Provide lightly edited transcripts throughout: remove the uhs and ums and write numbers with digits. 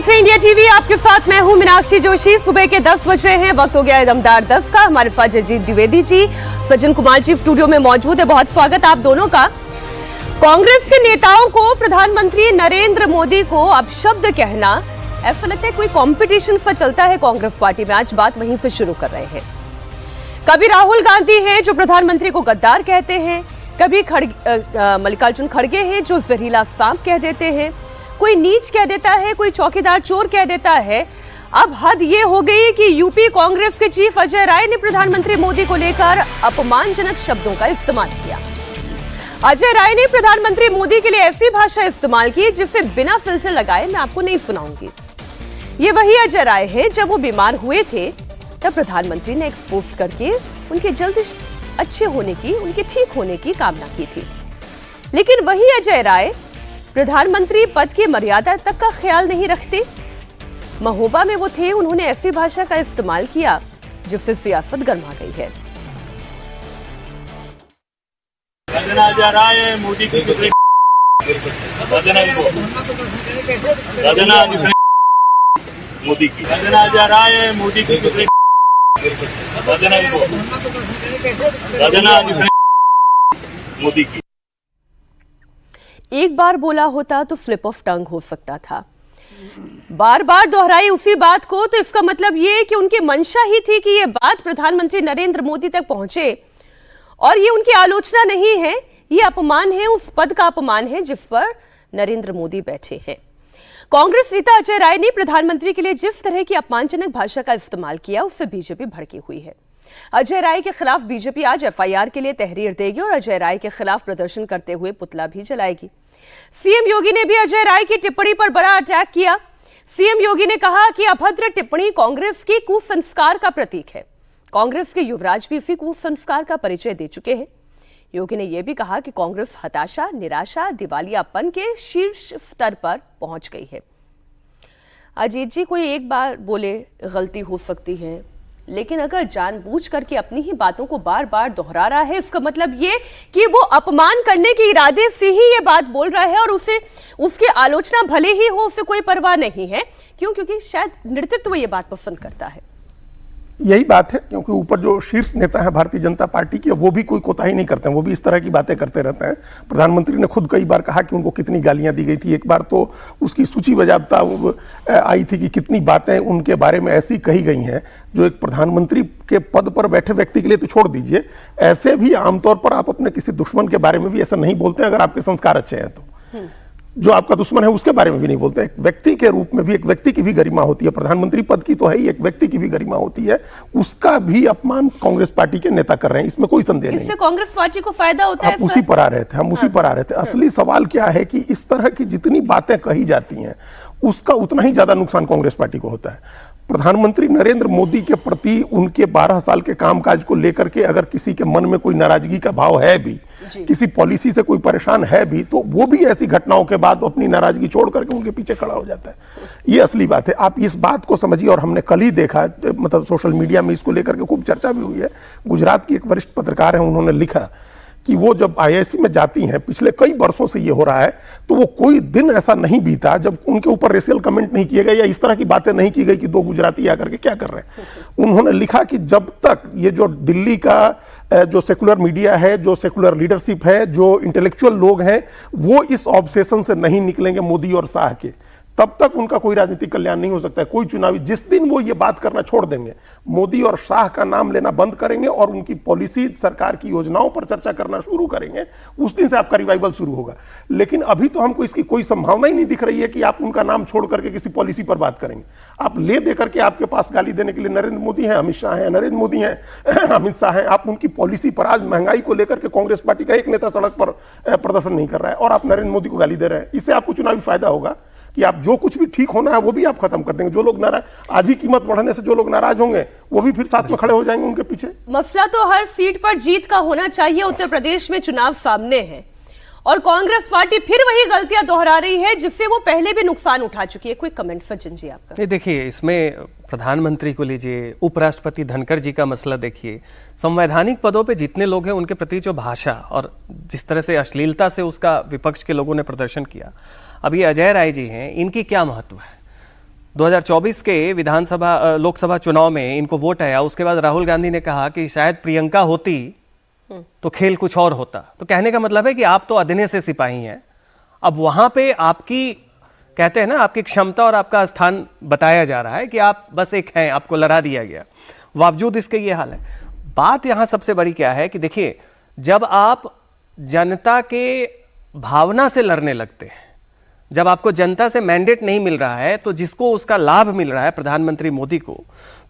देख रहे हैं इंडिया टीवी। आपके साथ मैं हूं मीनाक्षी जोशी। सुबह के 10 बज रहे हैं, वक्त हो गया है दमदार 10 का। हमारे साथ जगजीत द्विवेदी जी, सज्जन कुमार जी स्टूडियो में मौजूद है। बहुत स्वागत आप दोनों का। कांग्रेस के नेताओं को प्रधानमंत्री नरेंद्र मोदी को अपशब्द कहना, ऐसा लगता है कोई कंपटीशन सा चलता है कांग्रेस पार्टी में। आज बात वहीं से शुरू कर रहे हैं। कभी राहुल गांधी हैं जो प्रधानमंत्री को गद्दार कहते हैं, कभी मल्लिकार्जुन खड़गे हैं जो जहरीला सांप कह देते हैं, कोई नीच कह देता है, कोई चौकीदार चोर कह देता है। अब हद ये हो गई कि यूपी कांग्रेस के चीफ अजय राय ने प्रधानमंत्री मोदी को लेकर अपमानजनक शब्दों का इस्तेमाल किया। अजय राय ने प्रधानमंत्री मोदी के लिए ऐसी भाषा इस्तेमाल की जिसे बिना फिल्टर लगाए मैं आपको नहीं सुनाऊंगी। ये वही अजय राय है जब वो बीमार हुए थे तब प्रधानमंत्री ने एक्सपोज करके उनके जल्द अच्छे होने की, उनके ठीक होने की कामना की थी। लेकिन वही अजय राय प्रधानमंत्री पद की मर्यादा तक का ख्याल नहीं रखते। महोबा में वो थे, उन्होंने ऐसी भाषा का इस्तेमाल किया जिससे सियासत गर्मा गई है। मोदी की मोदी की जा रहा है, मोदी की मोदी की एक बार बोला होता तो स्लिप ऑफ टंग हो सकता था। बार बार दोहराई उसी बात को, तो इसका मतलब ये कि उनकी मंशा ही थी कि ये बात प्रधानमंत्री नरेंद्र मोदी तक पहुंचे। और ये उनकी आलोचना नहीं है, ये अपमान है, उस पद का अपमान है जिस पर नरेंद्र मोदी बैठे हैं। कांग्रेस नेता अजय राय ने प्रधानमंत्री के लिए जिस तरह की अपमानजनक भाषा का इस्तेमाल किया उससे बीजेपी भड़की हुई है। अजय राय के खिलाफ बीजेपी आज एफआईआर के लिए तहरीर देगी और अजय राय के खिलाफ प्रदर्शन करते हुए पुतला भी जलाएगी। सीएम योगी ने भी अजय राय की टिप्पणी पर बड़ा अटैक किया। सीएम योगी ने कहा कि अभद्र टिप्पणी कांग्रेस की कुसंस्कार का प्रतीक है। कांग्रेस के युवराज भी इसी कुसंस्कार का परिचय दे चुके हैं। योगी ने यह भी कहा कि कांग्रेस हताशा, निराशा, दिवालियापन के शीर्ष स्तर पर पहुंच गई है। अजीत जी, कोई एक बार बोले गलती हो सकती है, लेकिन अगर जानबूझ करके अपनी ही बातों को बार बार दोहरा रहा है, इसका मतलब ये कि वो अपमान करने के इरादे से ही ये बात बोल रहा है और उसे उसकी आलोचना भले ही हो, उसे कोई परवाह नहीं है। क्यों? क्योंकि शायद नेतृत्व ये बात पसंद करता है। यही बात है, क्योंकि ऊपर जो शीर्ष नेता है भारतीय जनता पार्टी के, वो भी कोई कोताही नहीं करते हैं, वो भी इस तरह की बातें करते रहते हैं। प्रधानमंत्री ने खुद कई बार कहा कि उनको कितनी गालियां दी गई थी। एक बार तो उसकी सूची बजाबता आई थी कि कितनी बातें उनके बारे में ऐसी कही गई हैं जो एक प्रधानमंत्री के पद पर बैठे व्यक्ति के लिए तो छोड़ दीजिए, ऐसे भी आमतौर पर आप अपने किसी दुश्मन के बारे में भी ऐसा नहीं बोलते अगर आपके संस्कार अच्छे हैं तो। जो आपका दुश्मन है उसके बारे में भी नहीं बोलते। एक व्यक्ति के रूप में भी एक व्यक्ति की भी गरिमा होती है, प्रधानमंत्री पद की तो है ही, एक व्यक्ति की भी गरिमा होती है, उसका भी अपमान कांग्रेस पार्टी के नेता कर रहे हैं, इसमें कोई संदेह नहीं। इससे कांग्रेस पार्टी को फायदा होता है। हम उसी पर आ रहे थे। असली सवाल क्या है कि इस तरह की जितनी बातें कही जाती हैं उसका उतना ही ज्यादा नुकसान कांग्रेस पार्टी को होता है। प्रधानमंत्री नरेंद्र मोदी के प्रति उनके 12 साल के कामकाज को लेकर के अगर किसी के मन में कोई नाराजगी का भाव है भी, किसी पॉलिसी से कोई परेशान है भी, तो वो भी ऐसी घटनाओं के बाद अपनी नाराजगी छोड़ करके उनके पीछे खड़ा हो जाता है। ये असली बात है, आप इस बात को समझिए। और हमने कल ही देखा, मतलब सोशल मीडिया में इसको लेकर के खूब चर्चा भी हुई है। गुजरात की एक वरिष्ठ पत्रकार है, उन्होंने लिखा कि वो जब आईआईसी में जाती हैं, पिछले कई वर्षों से ये हो रहा है, तो वो कोई दिन ऐसा नहीं बीता जब उनके ऊपर रेशियल कमेंट नहीं किए गए या इस तरह की बातें नहीं की गई कि दो गुजराती आकर के क्या कर रहे हैं। उन्होंने लिखा कि जब तक ये जो दिल्ली का जो सेकुलर मीडिया है, जो सेकुलर लीडरशिप है, जो इंटेलेक्चुअल लोग हैं, वो इस ऑब्सेशन से नहीं निकलेंगे मोदी और शाह के, तब तक उनका कोई राजनीतिक कल्याण नहीं हो सकता है। कोई चुनावी, जिस दिन वो ये बात करना छोड़ देंगे, मोदी और शाह का नाम लेना बंद करेंगे और उनकी पॉलिसी, सरकार की योजनाओं पर चर्चा करना शुरू करेंगे, उस दिन से आपका रिवाइवल शुरू होगा। लेकिन अभी तो हमको इसकी कोई संभावना ही नहीं दिख रही है कि आप उनका नाम छोड़ करके किसी पॉलिसी पर बात करेंगे। आप ले दे करके आपके पास गाली देने के लिए नरेंद्र मोदी हैं, अमित शाह हैं, नरेंद्र मोदी हैं, अमित शाह हैं। आप उनकी पॉलिसी पर, आज महंगाई को लेकर के कांग्रेस पार्टी का एक नेता सड़क पर प्रदर्शन नहीं कर रहा है और आप नरेंद्र मोदी को गाली दे रहे हैं। इससे आपको चुनावी फायदा होगा कि आप जो कुछ भी ठीक होना है वो भी आप खत्म कर देंगे। जो लोग नाराज, आज ही कीमत बढ़ने से जो लोग नाराज होंगे वो भी फिर साथ में खड़े हो जाएंगे उनके पीछे। मसला तो हर सीट पर जीत का होना चाहिए। उत्तर प्रदेश में चुनाव सामने है और कांग्रेस पार्टी फिर वही गलतियां दोहरा रही है जिससे वो पहले भी नुकसान उठा चुकी है। कोई कमेंट सज्जन जी आपका? ये देखिए, इसमें प्रधानमंत्री को लीजिए, उपराष्ट्रपति धनखड़ जी का मसला देखिए, संवैधानिक पदों पे जितने लोग हैं उनके प्रति जो भाषा और जिस तरह से अश्लीलता से उसका विपक्ष के लोगों ने प्रदर्शन किया। अब ये अजय राय जी हैं, इनकी क्या महत्व है? 2024 के विधानसभा लोकसभा चुनाव में इनको वोट आया, उसके बाद राहुल गांधी ने कहा कि शायद प्रियंका होती तो खेल कुछ और होता। तो कहने का मतलब है कि आप तो अधने से सिपाही हैं, अब वहां पे आपकी, कहते हैं ना, आपकी क्षमता और आपका स्थान बताया जा रहा है कि आप बस एक हैं, आपको लड़ा दिया गया, बावजूद इसके ये हाल है। बात यहां सबसे बड़ी क्या है कि देखिए, जब आप जनता के भावना से लड़ने लगते हैं, जब आपको जनता से मैंडेट नहीं मिल रहा है, तो जिसको उसका लाभ मिल रहा है प्रधानमंत्री मोदी को,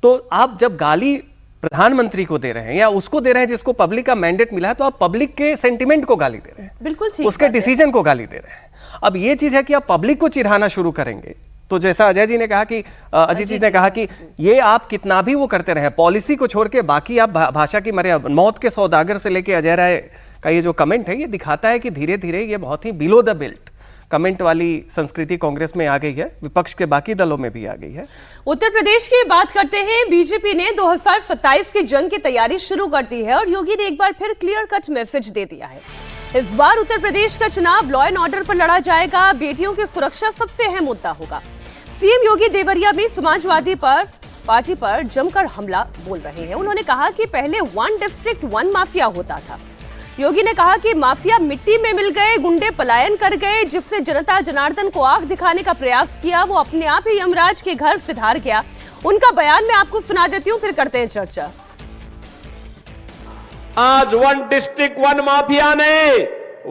तो आप जब गाली प्रधानमंत्री को दे रहे हैं या उसको दे रहे हैं जिसको पब्लिक का मैंडेट मिला है, तो आप पब्लिक के सेंटिमेंट को गाली दे रहे हैं, बिल्कुल ठीक, उसके डिसीजन को गाली दे रहे हैं। अब ये चीज है कि आप पब्लिक को चिढ़ाना शुरू करेंगे, तो जैसा अजय जी ने कहा कि अजीत जी ने कहा कि ये आप कितना भी वो करते रहे, पॉलिसी को छोड़ के बाकी आप भाषा की मर्यादा, मौत के सौदागर से लेके अजय राय का ये जो कमेंट है, ये दिखाता है कि धीरे धीरे ये बहुत ही बिलो द बेल्ट कमेंट वाली संस्कृति कांग्रेस में आ गई है, विपक्ष के बाकी दलों में भी आ गई है। उत्तर प्रदेश की बात करते हैं। बीजेपी ने 2027 की जंग की तैयारी शुरू कर दी है और योगी ने एक बार फिर क्लियर कट मैसेज दे दिया है। इस बार उत्तर प्रदेश का चुनाव लॉ एंड ऑर्डर पर लड़ा जाएगा, बेटियों की सुरक्षा सबसे अहम मुद्दा होगा। सीएम योगी देवरिया भी समाजवादी पार्टी पर जमकर हमला बोल रहे हैं। उन्होंने कहा कि पहले 1 डिस्ट्रिक्ट 1 माफिया होता था। योगी ने कहा कि माफिया मिट्टी में मिल गए, गुंडे पलायन कर गए, जिससे जनता जनार्दन को आंख दिखाने का प्रयास किया, वो अपने आप ही यमराज के घर सिधार गया। उनका बयान मैं आपको सुना देती हूं, फिर करते हैं चर्चा। आज 1 डिस्ट्रिक्ट 1 माफिया नहीं,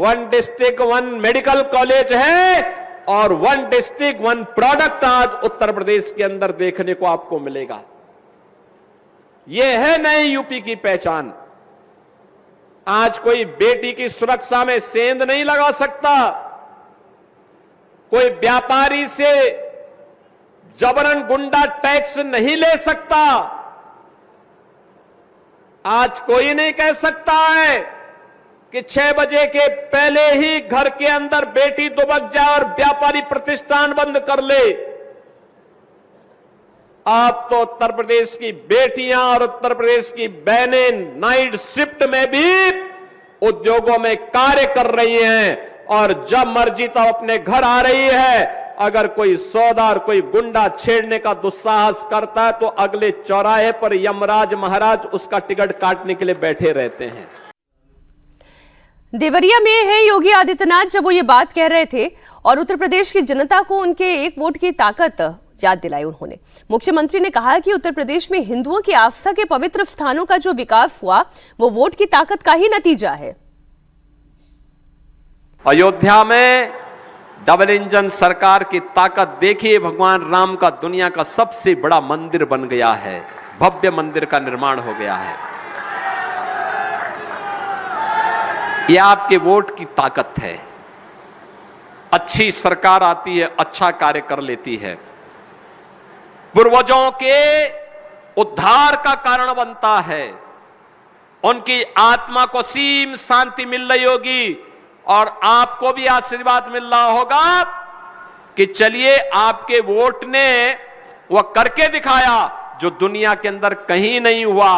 1 डिस्ट्रिक्ट 1 मेडिकल कॉलेज है और 1 डिस्ट्रिक्ट 1 प्रोडक्ट आज उत्तर प्रदेश के अंदर देखने को आपको मिलेगा। यह है नई यूपी की पहचान। आज कोई बेटी की सुरक्षा में सेंध नहीं लगा सकता, कोई व्यापारी से जबरन गुंडा टैक्स नहीं ले सकता। आज कोई नहीं कह सकता है कि 6 बजे के पहले ही घर के अंदर बेटी दुबक जाए और व्यापारी प्रतिष्ठान बंद कर ले। आप तो उत्तर प्रदेश की बेटियां और उत्तर प्रदेश की बहनें नाइट शिफ्ट में भी उद्योगों में कार्य कर रही हैं और जब मर्जी तब अपने घर आ रही है। अगर कोई सौदा और कोई गुंडा छेड़ने का दुस्साहस करता है तो अगले चौराहे पर यमराज महाराज उसका टिकट काटने के लिए बैठे रहते हैं। देवरिया में है योगी आदित्यनाथ जब वो ये बात कह रहे थे और उत्तर प्रदेश की जनता को उनके एक वोट की ताकत याद दिलाई उन्होंने। मुख्यमंत्री ने कहा कि उत्तर प्रदेश में हिंदुओं की आस्था के पवित्र स्थानों का जो विकास हुआ वो वोट की ताकत का ही नतीजा है। अयोध्या में डबल इंजन सरकार की ताकत देखिए, भगवान राम का दुनिया का सबसे बड़ा मंदिर बन गया है, भव्य मंदिर का निर्माण हो गया है। यह आपके वोट की ताकत है। अच्छी सरकार आती है, अच्छा कार्य कर लेती है, पूर्वजों के उद्धार का कारण बनता है, उनकी आत्मा को सीम शांति मिल रही होगी और आपको भी आशीर्वाद मिल रहा होगा कि चलिए आपके वोट ने वह करके दिखाया जो दुनिया के अंदर कहीं नहीं हुआ।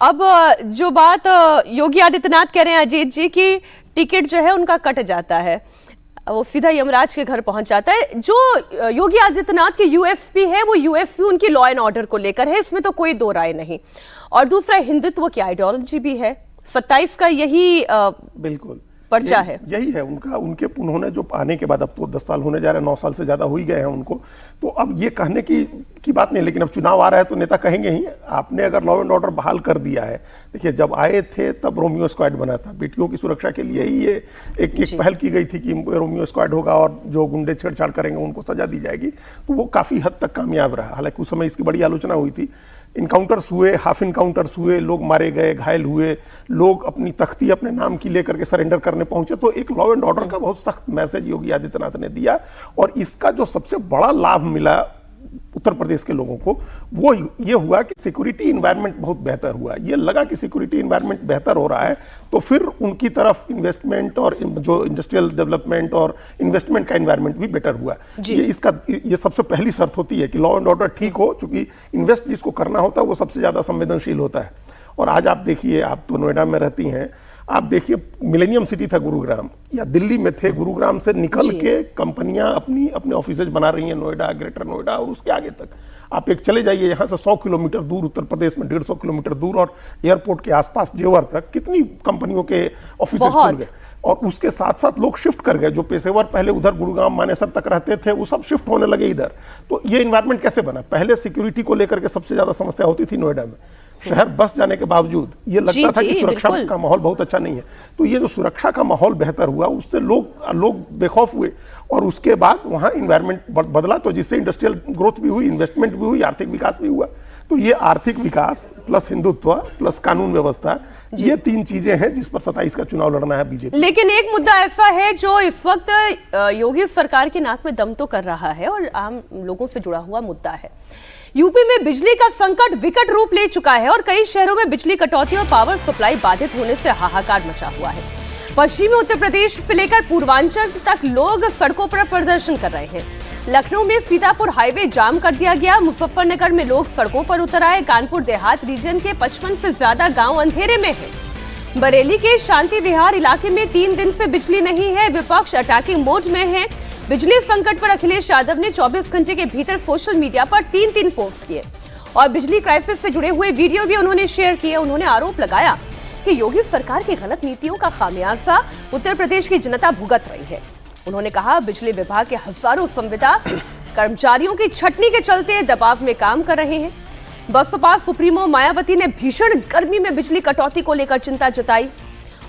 अब जो बात योगी आदित्यनाथ कह रहे हैं अजीत जी की टिकट जो है उनका कट जाता है, वो सीधा यमराज के घर पहुंच जाता है। जो योगी आदित्यनाथ की यूएसपी है वो यूएसपी उनकी लॉ एंड ऑर्डर को लेकर है, इसमें तो कोई दो राय नहीं। और दूसरा हिंदुत्व की आइडियोलॉजी भी है, 27 का यही बिल्कुल पर्चा है, यही है उनका। उनके उन्होंने जो आने के बाद, अब तो 10 साल होने जा रहे हैं, 9 साल से ज्यादा हो ही गए हैं उनको, तो अब ये कहने की बात नहीं। लेकिन अब चुनाव आ रहा है तो नेता कहेंगे ही। आपने अगर लॉ एंड ऑर्डर बहाल कर दिया है, देखिए जब आए थे तब रोमियो स्क्वाड बना था, बेटियों की सुरक्षा के लिए ही ये एक पहल की गई थी कि रोमियो स्क्वाड होगा और जो गुंडे छेड़छाड़ करेंगे उनको सजा दी जाएगी। तो वो काफी हद तक कामयाब रहा। हालांकि उस समय इसकी बड़ी आलोचना हुई थी। इनकाउंटर्स हुए, हाफ इनकाउंटर्स हुए, लोग मारे गए, घायल हुए, लोग अपनी तख्ती अपने नाम की लेकर के सरेंडर करने पहुंचे। तो एक लॉ एंड ऑर्डर का बहुत सख्त मैसेज योगी आदित्यनाथ ने दिया। और इसका जो सबसे बड़ा लाभ मिला उत्तर प्रदेश के लोगों को वो ये हुआ कि सिक्योरिटी इन्वायरमेंट बहुत बेहतर हुआ। ये लगा कि सिक्योरिटी इन्वायरमेंट बेहतर हो रहा है तो फिर उनकी तरफ इन्वेस्टमेंट और जो इंडस्ट्रियल डेवलपमेंट और इन्वेस्टमेंट का इन्वायरमेंट भी बेटर हुआ। ये सबसे पहली शर्त होती है कि लॉ एंड ऑर्डर ठीक हो, चूंकि इन्वेस्ट जिसको करना होता है वो सबसे ज्यादा संवेदनशील होता है। और आज आप देखिए, आप तो नोएडा में रहती हैं, आप देखिए मिलेनियम सिटी था गुरुग्राम, या दिल्ली में थे, गुरुग्राम से निकल के कंपनियां अपने ऑफिसेज बना रही हैं नोएडा, ग्रेटर नोएडा और उसके आगे तक। आप एक चले जाइए यहाँ से 100 किलोमीटर दूर उत्तर प्रदेश में 150 किलोमीटर दूर और एयरपोर्ट के आसपास जेवर तक कितनी कंपनियों के ऑफिसेज खुल गए। और उसके साथ साथ लोग शिफ्ट कर गए, जो पेशेवर पहले उधर गुरुग्राम मानेसर तक रहते थे वो सब शिफ्ट होने लगे इधर। तो ये इन्वायरमेंट कैसे बना? पहले सिक्योरिटी को लेकर के सबसे ज्यादा समस्या होती थी नोएडा में, शहर बस जाने के बावजूद ये लगता था कि सुरक्षा का माहौल बहुत अच्छा नहीं है। तो ये जो सुरक्षा का माहौल बेहतर हुआ उससे लोग बेखौफ हुए और उसके बाद वहां इन्वायरमेंट बदला, तो जिससे इंडस्ट्रियल ग्रोथ भी हुई, इन्वेस्टमेंट भी हुई, आर्थिक विकास भी हुआ। तो ये आर्थिक विकास प्लस हिंदुत्व प्लस कानून व्यवस्था, ये तीन चीजें हैं जिस पर 27 का चुनाव लड़ना है बीजेपी। लेकिन एक मुद्दा ऐसा है जो इस वक्त योगी सरकार के नाक में दम तो कर रहा है और आम लोगों से जुड़ा हुआ मुद्दा है। यूपी में बिजली का संकट विकट रूप ले चुका है और कई शहरों में बिजली कटौती और पावर सप्लाई बाधित होने से हाहाकार मचा हुआ है। पश्चिमी उत्तर प्रदेश से लेकर पूर्वांचल तक लोग सड़कों पर प्रदर्शन कर रहे हैं। लखनऊ में सीतापुर हाईवे जाम कर दिया गया, मुजफ्फरनगर में लोग सड़कों पर उतर आए, कानपुर देहात रीजन के 55 से ज्यादा गांव अंधेरे में हैं। बरेली के शांति विहार इलाके में 3 दिन से बिजली नहीं है, विपक्ष अटैकिंग मोड में है। बिजली संकट पर अखिलेश यादव ने 24 घंटे के भीतर सोशल मीडिया पर 3 पोस्ट किए और बिजली क्राइसिस से जुड़े हुए वीडियो भी उन्होंने शेयर किए। उन्होंने आरोप लगाया कि योगी सरकार की गलत नीतियों का खामियाजा उत्तर प्रदेश की जनता भुगत रही है। उन्होंने कहा बिजली विभाग के हजारों संविदा कर्मचारियों की छटनी के चलते दबाव में काम कर रहे हैं। बसपा सुप्रीमो मायावती ने भीषण गर्मी में बिजली कटौती को लेकर चिंता जताई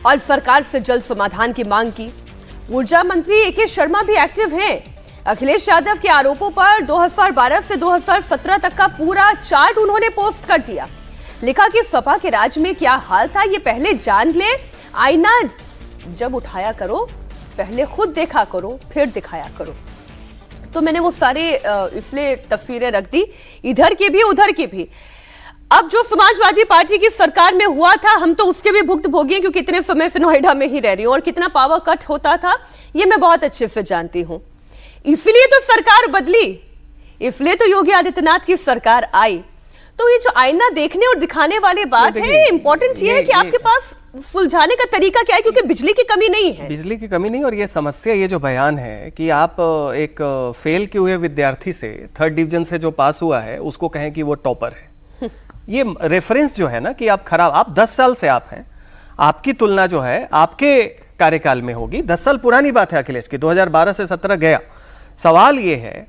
और सरकार से जल्द समाधान की मांग की। ऊर्जा मंत्री ए.के. शर्मा भी एक्टिव हैं। अखिलेश यादव के आरोपों पर 2012 से 2017 तक का पूरा चार्ट उन्होंने पोस्ट कर दिया। लिखा कि सपा के राज में क्या हाल था ये पहले जान ले, आईना जब उठाया करो पहले खुद देखा करो फिर दिखाया करो। तो मैंने वो सारे इसलिए तस्वीरें रख दी, इधर की भी उधर की भी। अब जो समाजवादी पार्टी की सरकार में हुआ था हम तो उसके भी भुक्तभोगी हैं, क्योंकि इतने समय से नोएडा में ही रह रही हूं और कितना पावर कट होता था ये मैं बहुत अच्छे से जानती हूं। इसलिए तो सरकार बदली, इसलिए तो योगी आदित्यनाथ की सरकार आई। तो ये जो आईना देखने और दिखाने वाली बात है, इंपॉर्टेंट ये है कि आपके पास सुलझाने का तरीका क्या है, क्योंकि बिजली की कमी नहीं है। बिजली की कमी नहीं, और ये समस्या, ये जो बयान है कि आप एक फेल किए हुए विद्यार्थी से 3rd डिवीजन से जो पास हुआ है उसको कहें कि वो टॉपर है, ये रेफरेंस जो है ना कि आप खराब, आप 10 साल से आप हैं, आपकी तुलना जो है आपके कार्यकाल में होगी। 10 साल पुरानी बात है अखिलेश की, 2012 से 17 गया। सवाल ये है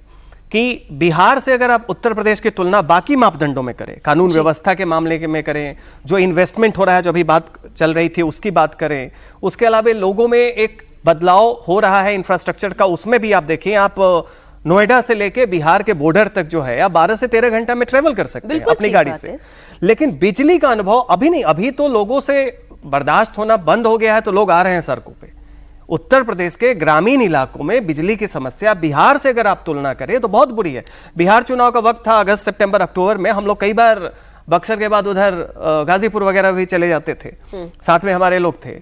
कि बिहार से अगर आप उत्तर प्रदेश की तुलना बाकी मापदंडों में करें, कानून व्यवस्था के मामले में करें, जो इन्वेस्टमेंट हो रहा है, जो अभी बात चल रही थी उसकी बात करें, उसके अलावा लोगों में एक बदलाव हो रहा है इंफ्रास्ट्रक्चर का, उसमें भी आप देखिए, आप नोएडा से लेके बिहार के बॉर्डर तक जो है आप 12 से 13 घंटा में ट्रेवल कर सकते हैं अपनी गाड़ी से। लेकिन बिजली का अनुभव अभी नहीं, अभी तो लोगों से बर्दाश्त होना बंद हो गया है, तो लोग आ रहे हैं सड़कों पे। उत्तर प्रदेश के ग्रामीण इलाकों में बिजली की समस्या बिहार से अगर आप तुलना करें तो बहुत बुरी है। बिहार चुनाव का वक्त था अगस्त सितंबर अक्टूबर में, हम लोग कई बार बक्सर के बाद उधर गाजीपुर वगैरह भी चले जाते थे, साथ में हमारे लोग थे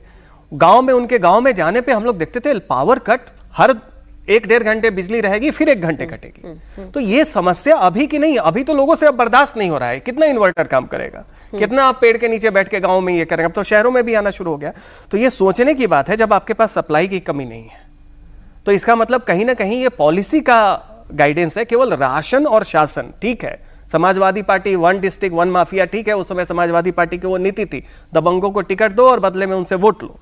गांव में। उनके गांव में जाने पे हम लोग देखते थे पावर कट, हर 1-1.5 घंटे बिजली रहेगी फिर 1 घंटे कटेगी। तो ये समस्या अभी की नहीं, अभी तो लोगों से अब बर्दाश्त नहीं हो रहा है। कितना इन्वर्टर काम करेगा, कितना आप पेड़ के नीचे बैठ के गांव में ये करेंगे, अब तो शहरों में भी आना शुरू हो गया। तो ये सोचने की बात है, जब आपके पास सप्लाई की कमी नहीं है तो इसका मतलब कहीं ना कहीं ये पॉलिसी का गाइडेंस है, केवल राशन और शासन। ठीक है, समाजवादी पार्टी 1 डिस्ट्रिक्ट 1 माफिया, ठीक है, उस समय समाजवादी पार्टी की वो नीति थी, दबंगों को टिकट दो और बदले में उनसे वोट लो।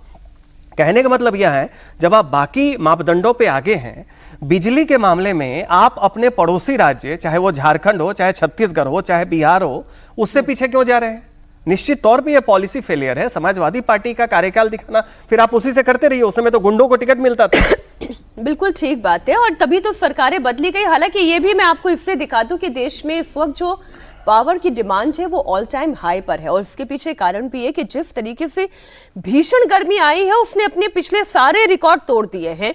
कहने का मतलब यह है जब आप बाकी मापदंडों पे आगे हैं, बिजली के मामले में आप अपने पड़ोसी राज्य, चाहे वो झारखंड हो, चाहे छत्तीसगढ़ हो, चाहे बिहार हो, उससे पीछे क्यों जा रहे हैं? निश्चित तौर पे ये पॉलिसी फेलियर है। समाजवादी पार्टी का कार्यकाल दिखाना, फिर आप उसी से करते रहिए। उस समय तो गुंडों को टिकट मिलता था। बिल्कुल ठीक बात है, और तभी तो सरकारें बदली गई। हालांकि ये भी मैं आपको इसलिए दिखा दूं कि देश में इस वक्त जो पावर की डिमांड है वो ऑल टाइम हाई पर है, और इसके पीछे कारण भी है कि जिस तरीके से भीषण गर्मी आई है उसने अपने पिछले सारे रिकॉर्ड तोड़ दिए हैं।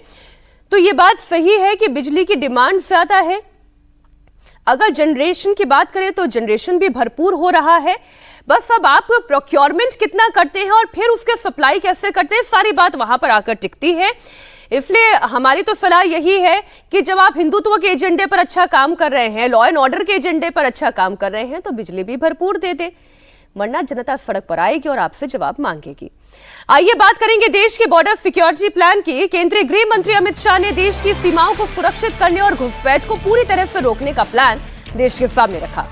तो ये बात सही है कि बिजली की डिमांड ज्यादा है। अगर जनरेशन की बात करें तो जनरेशन भी भरपूर हो रहा है, बस अब आप प्रोक्योरमेंट कितना करते हैं और फिर उसके सप्लाई कैसे करते हैं, सारी बात वहां पर आकर टिकती है। इसलिए हमारी तो सलाह यही है कि जब आप हिंदुत्व के एजेंडे पर अच्छा काम कर रहे हैं, लॉ एंड ऑर्डर के एजेंडे पर अच्छा काम कर रहे हैं, तो बिजली भी भरपूर दे दे। वरना जनता सड़क पर आएगी और आपसे जवाब मांगेगी। आइए बात करेंगे देश के बॉर्डर सिक्योरिटी प्लान की। केंद्रीय गृह मंत्री अमित शाह ने देश की सीमाओं को सुरक्षित करने और घुसपैठ को पूरी तरह से रोकने का प्लान देश के सामने रखा।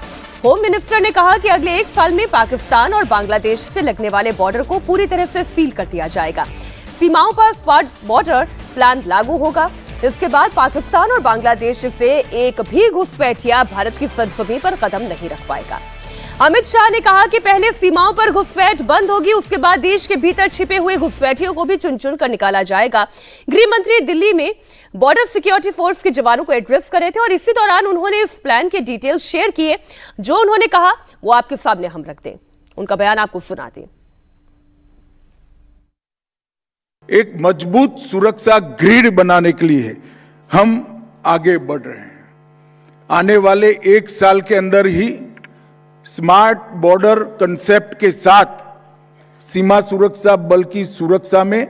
होम मिनिस्टर ने कहा कि अगले 1 साल में पाकिस्तान और बांग्लादेश से लगने वाले बॉर्डर को पूरी तरह से सील कर दिया जाएगा। सीमाओं पर स्पॉट बॉर्डर प्लान लागू होगा। इसके बाद पाकिस्तान और बांग्लादेश से एक भी घुसपैठिया भारत की सरजमीं पर कदम नहीं रख पाएगा। अमित शाह ने कहा कि पहले सीमाओं पर घुसपैठ बंद होगी, उसके बाद देश के भीतर छिपे हुए घुसपैठियों को भी चुन चुन कर निकाला जाएगा। गृह मंत्री दिल्ली में बॉर्डर सिक्योरिटी फोर्स के जवानों को एड्रेस कर रहे थे और इसी दौरान उन्होंने इस प्लान के डिटेल्स शेयर किए। जो उन्होंने कहा वो आपके सामने हम रख दें, उनका बयान आपको सुना दें। एक मजबूत सुरक्षा ग्रिड बनाने के लिए हम आगे बढ़ रहे हैं। आने वाले 1 साल के अंदर ही स्मार्ट बॉर्डर कंसेप्ट के साथ सीमा सुरक्षा बल की सुरक्षा में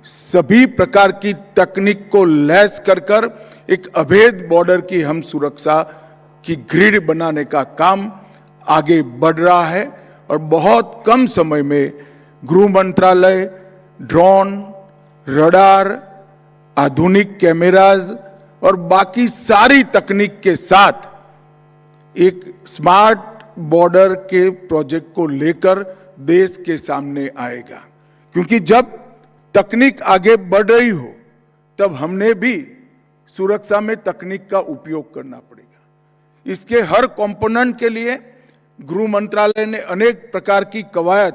सभी प्रकार की तकनीक को लैस कर एक अभेद बॉर्डर की हम सुरक्षा की ग्रिड बनाने का काम आगे बढ़ रहा है और बहुत कम समय में गृह मंत्रालय ड्रोन, रडार, आधुनिक कैमराज और बाकी सारी तकनीक के साथ एक स्मार्ट बॉर्डर के प्रोजेक्ट को लेकर देश के सामने आएगा। क्योंकि जब तकनीक आगे बढ़ रही हो तब हमने भी सुरक्षा में तकनीक का उपयोग करना पड़ेगा। इसके हर कंपोनेंट के लिए गृह मंत्रालय ने अनेक प्रकार की कवायद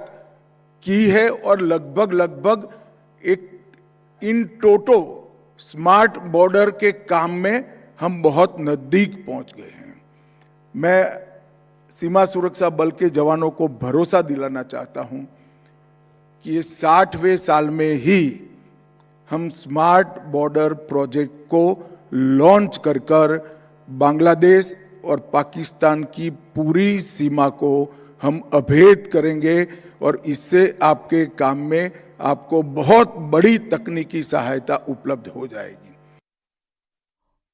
की है और लगभग एक इन टोटो स्मार्ट बॉर्डर के काम में हम बहुत नजदीक पहुंच गए हैं। मैं सीमा सुरक्षा बल के जवानों को भरोसा दिलाना चाहता हूं कि ये 60वें साल में ही हम स्मार्ट बॉर्डर प्रोजेक्ट को लॉन्च कर बांग्लादेश और पाकिस्तान की पूरी सीमा को हम अभेद करेंगे और इससे आपके काम में आपको बहुत बड़ी तकनीकी सहायता उपलब्ध हो जाएगी।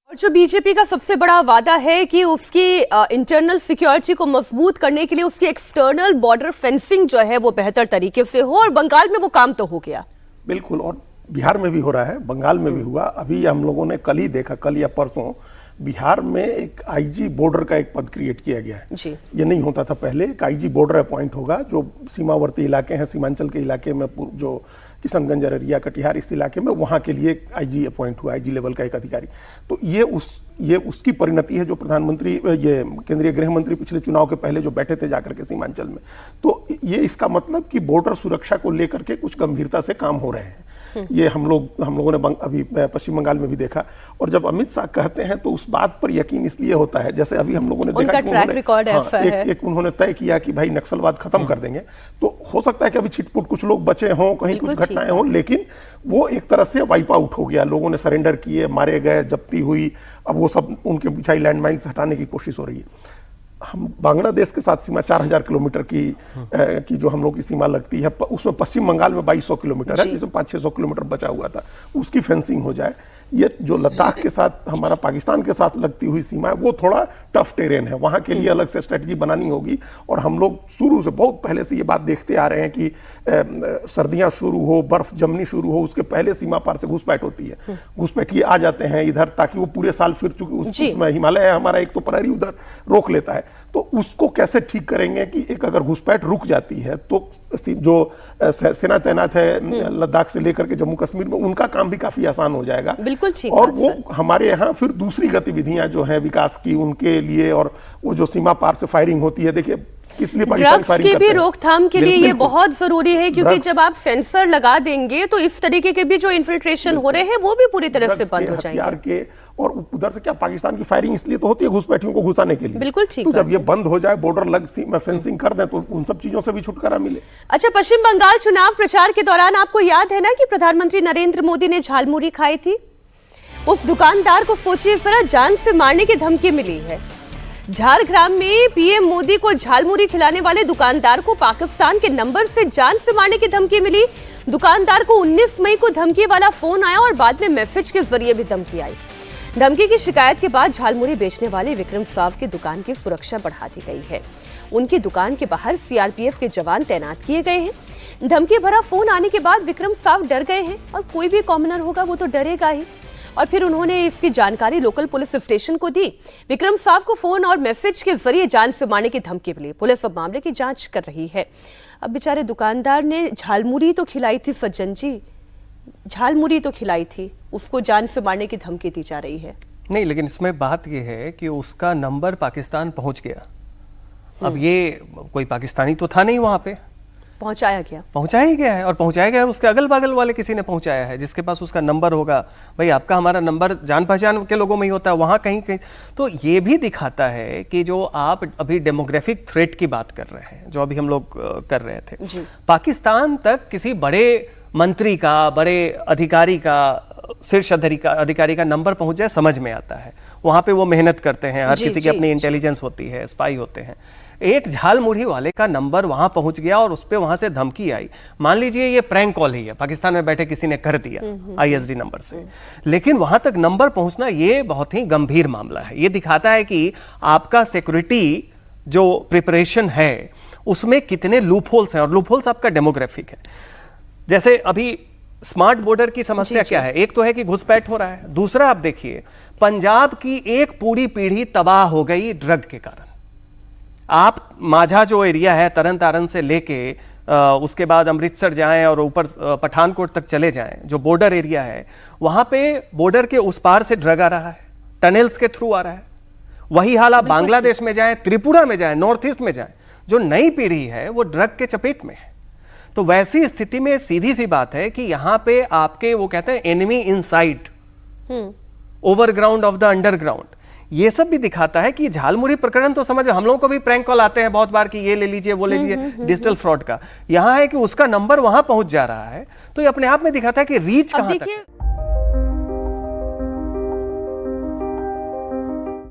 और जो बीजेपी का सबसे बड़ा वादा है कि उसकी इंटरनल सिक्योरिटी को मजबूत करने के लिए उसकी एक्सटर्नल बॉर्डर फेंसिंग जो है वो बेहतर तरीके से हो, और बंगाल में वो काम तो हो गया। बिल्कुल, और बिहार में भी हो रहा है, बंगाल में भी हुआ। अभी हम लोगों ने कल ही देखा, कल या परसों बिहार में एक आईजी बॉर्डर का एक पद क्रिएट किया गया है जी। ये नहीं होता था पहले। एक आईजी बॉर्डर अपॉइंट होगा जो सीमावर्ती इलाके हैं, सीमांचल के इलाके में, जो किशनगंज, अररिया, कटिहार, इस इलाके में, वहां के लिए आईजी अपॉइंट हुआ, आईजी लेवल का एक अधिकारी। तो ये उसकी परिणति है जो प्रधानमंत्री, ये केंद्रीय गृह मंत्री पिछले चुनाव के पहले जो बैठे थे जाकर के सीमांचल में। तो ये इसका मतलब कि बॉर्डर सुरक्षा को लेकर के कुछ गंभीरता से काम हो रहे हैं। ये हम लोगों ने अभी पश्चिम बंगाल में भी देखा। और जब अमित शाह कहते हैं तो उस बात पर यकीन इसलिए होता है, जैसे अभी हम लोगों ने देखा कि उन्होंने तय किया कि भाई नक्सलवाद खत्म कर देंगे। तो हो सकता है कि अभी छिटपुट कुछ लोग बचे हों, कहीं कुछ घटनाएं हों, लेकिन वो एक तरह से वाइप आउट हो गया। लोगों ने सरेंडर किए, मारे गए, जब्ती हुई। अब वो सब उनके पीछे लैंडमाइंस हटाने की कोशिश हो रही है। हम बांग्लादेश के साथ सीमा 4000 किलोमीटर की जो हम लोग की सीमा लगती है, उसमें पश्चिम बंगाल में 2200 किलोमीटर है, जिसमें 500-600 किलोमीटर बचा हुआ था, उसकी फेंसिंग हो जाए। ये जो लद्दाख के साथ हमारा पाकिस्तान के साथ लगती हुई सीमा है, वो थोड़ा टफ टेरेन है, वहां के लिए अलग से स्ट्रेटजी बनानी होगी। और हम लोग शुरू से, बहुत पहले से ये बात देखते आ रहे हैं कि सर्दियां शुरू हो, बर्फ जमनी शुरू हो, उसके पहले सीमा पार से घुसपैठ होती है। घुसपैठिए आ जाते हैं इधर ताकि वो पूरे साल फिर चुके, उसमें हिमालय है हमारा एक, तो प्रहरी उधर रोक लेता है। तो उसको कैसे ठीक करेंगे कि एक अगर घुसपैठ रुक जाती है तो जो सेना तैनात है लद्दाख से लेकर के जम्मू कश्मीर में, उनका काम भी काफी आसान हो जाएगा। बिल्कुल ठीक। और वो हमारे यहाँ फिर दूसरी गतिविधियां जो है विकास की, उनके लिए, और वो जो सीमा पार से फायरिंग होती है, देखिए किस लिए ड्रग्स की भी रोकथाम के लिए ये बहुत जरूरी है, क्योंकि जब आप सेंसर लगा देंगे तो इस तरीके के भी जो इन्फिल्ट्रेशन हो रहे हैं वो भी पूरी तरह से बंद हो जाएंगे। और उधर से क्या पाकिस्तान की फायरिंग इसलिए तो होती है घुसपैठियों को घुसाने के लिए। बिल्कुल ठीक। तो जब ये बंद हो जाए, बॉर्डर लग फेंसिंग कर दें, तो उन सब चीजों से भी छुटकारा मिले। अच्छा, पश्चिम बंगाल चुनाव प्रचार के दौरान आपको याद है ना कि प्रधानमंत्री नरेंद्र मोदी ने झालमुड़ी खाई थी। उस दुकानदार को सोचिए जरा, जान से मारने की धमकी मिली है। झारग्राम में पीएम मोदी को झालमुड़ी खिलाने वाले दुकानदार को पाकिस्तान के नंबर से जान से मारने की धमकी मिली। दुकानदार को 19 मई को धमकी वाला फोन आया और बाद में मैसेज के जरिए भी धमकी आई। धमकी की शिकायत के बाद झालमुड़ी बेचने वाले विक्रम साव की दुकान की सुरक्षा बढ़ा दी गई है। उनकी दुकान के बाहर सीआरपीएफ के जवान तैनात किए गए हैं। धमकी भरा फोन आने के बाद विक्रम साव डर गए हैं और कोई भी कॉमनर होगा वो तो डरेगा ही। और फिर उन्होंने इसकी जानकारी लोकल पुलिस स्टेशन को दी। विक्रम साव को फोन और मैसेज के जरिए जान से मारने की धमकी मिली। पुलिस अब मामले की जांच कर रही है। अब बेचारे दुकानदार ने झालमुरी तो खिलाई थी सज्जन जी, झालमुरी तो खिलाई थी, उसको जान से मारने की धमकी दी जा रही है। नहीं, लेकिन इसमें बात यह है कि उसका नंबर पाकिस्तान पहुंच गया। अब ये कोई पाकिस्तानी तो था नहीं वहां पे, पहुंचाया ही गया है और पहुंचाया गया है उसके अगल बगल वाले किसी ने पहुंचाया है जिसके पास उसका नंबर होगा। भाई आपका हमारा नंबर जान पहचान के लोगों में ही होता है, वहां कहीं कहीं। तो ये भी दिखाता है कि जो आप अभी डेमोग्राफिक थ्रेट की बात कर रहे हैं, जो अभी हम लोग कर रहे थे, पाकिस्तान तक किसी बड़े मंत्री का, बड़े अधिकारी का, शीर्ष अधिकारी का नंबर पहुंच जाए समझ में आता है। वहां पे वो मेहनत करते हैं, हर किसी की अपनी इंटेलिजेंस होती है, स्पाई होते हैं। एक झालमुरी वाले का नंबर वहां पहुंच गया और उस पे वहां से धमकी आई। मान लीजिए ये प्रैंक कॉल ही है, पाकिस्तान में बैठे किसी ने कर दिया आईएसडी नंबर से, लेकिन वहां तक नंबर पहुंचना ये बहुत ही गंभीर मामला है। ये दिखाता है कि आपका सिक्योरिटी जो प्रिपरेशन है उसमें कितने लूपहोल्स हैं, और लूपहोल्स आपका डेमोग्राफिक है। जैसे अभी स्मार्ट बॉर्डर की समस्या क्या है? एक तो है कि घुसपैठ हो रहा है, दूसरा आप देखिए पंजाब की एक पूरी पीढ़ी तबाह हो गई ड्रग के कारण। आप माझा जो एरिया है, तरन तारन से लेके उसके बाद अमृतसर जाएं और ऊपर पठानकोट तक चले जाएं, जो बॉर्डर एरिया है, वहां पे बॉर्डर के उस पार से ड्रग आ रहा है, टनल्स के थ्रू आ रहा है। वही हाल आप बांग्लादेश में जाएं, त्रिपुरा में जाएं, नॉर्थ ईस्ट में जाएं, जो नई पीढ़ी है वो ड्रग के चपेट में है। तो वैसी स्थिति में सीधी सी बात है कि यहां पे आपके वो कहते हैं enemy in site, overground of the underground. ये सब भी दिखाता है कि झालमुरी प्रकरण तो समझ, हम लोगों को भी प्रैंक कॉल आते हैं बहुत बार कि ये ले लीजिए, वो ले लीजिए, डिजिटल फ्रॉड का। यहां है कि उसका नंबर वहां पहुंच जा रहा है, तो ये अपने आप में दिखाता है कि रीच कहां तक है।